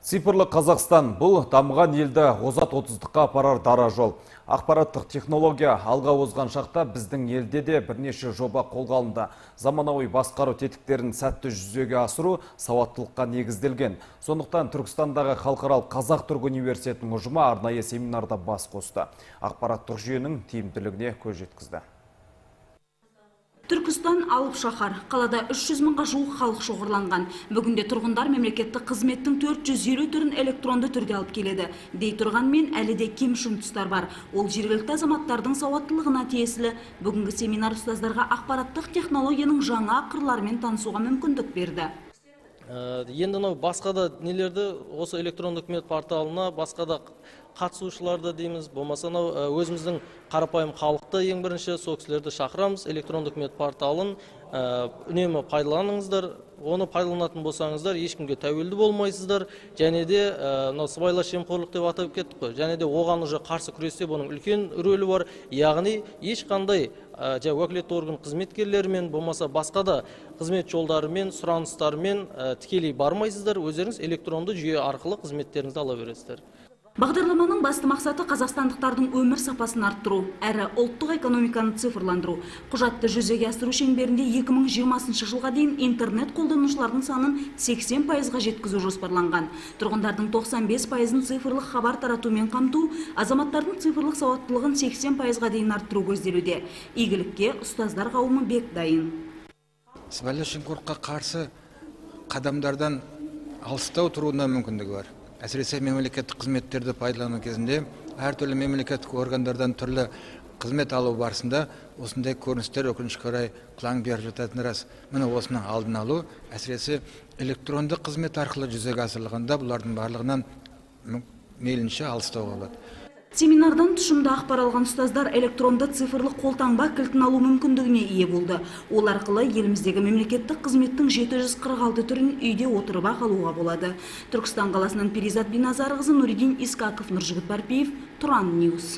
Цифрлы Қазақстан бұл дамыған елді озат 30-қа апарар дара жол. Ақпараттық технология алға озған шақта біздің елде де бірнеше жоба қолға алынды. Заманауи басқару тетіктерін сәтті жүзеге асыру сауаттылыққа негізделген. Сондықтан Түркістандағы халықаралық Қазақ Түрік университетінің ұжымы арнайы семинарда бас қосты. Ақпараттық жүйенің тиімділігіне көз жеткізді. Түркістан алып шаһар. Қалада 300 мыңға жуық халық шоғырланған. Бүгінде тұрғындар мемлекеттік қызметтің 450 түрін электронды түрде алып келеді. Дей тұрғанмен әлі де кемшін тұстар бар. Ол жергілікті азаматтардың сауаттылығына тиесілі. Бүгінгі семинар ұстаздарға ақпараттық технологияның жаңа қырларымен танысуға мүмкіндік берді. Енді басқа да нелерді осы электрондық үкімет порталына басқа да қатысушыларды дейміз, болмаса өзіміздің қарапайым халықты ең бірінші сол кісілерді шақырамыз. Электрондық үкімет порталын үнемі пайдаланыңыздар. Оны пайдаланатын болсаңыздар, ешкімге тәуелді болмайсыздар. Және де сыбайлас жемқорлық деп атап кеттік қой. Және де оған уже қарсы күресте бұның үлкен рөлі бар. Яғни ешқандай уәкілетті орган қызметкерлерімен, болмаса басқа да қызмет жолдарымен, сұраныстарымен тікелей бармайсыздар. Өздеріңіз электронды жүйе арқылы қызметтеріңізді ала бересіздер. Бағдарламаның басты мақсаты қазақстандықтардың өмір сапасын арттыру, әрі ұлттық экономиканы цифрландыру. Құжатты жүзеге асыру шеңберінде 2020 жылға дейін интернет қолданушылардың санын 80%-ға жеткізу жоспарланған. Тұрғындардың 95%-ын цифрлық хабар таратумен қамту, азаматтардың цифрлық сауаттылығын 80%-ға дейін арттыру көзделуде. Игілікке ұстаздар қауымы бек дайын. Сыбайлас жемқорлыққа қарсы қадамдардан алыстау тұруына мүмкіндігі бар. Әсіресе мемлекеттік қызметтерді пайдалану кезінде әртүрлі мемлекеттік органдардан түрлі қызмет алу барысында осындай көріністер өкінішке орай қылаң беріп жататыны рас. Міне осының алдын алу әсіресе электронды қызмет арқылы жүзеге асырылғанда бұлардың барлығынан мейлінше алыстауға болады. Семинардан тұшымды ақпар алған ұстаздар электронды цифрлық қолтаңба кілтін алу мүмкіндігіне ие болды. Ол арқылы еліміздегі мемлекеттік қызметтің 746 түрін үйде отырып алуға болады. Түркістан қаласынан Перизат Биназарқызы, Нуридин Искаков, Нұржігіт Барпиев, Тұран Ньюс.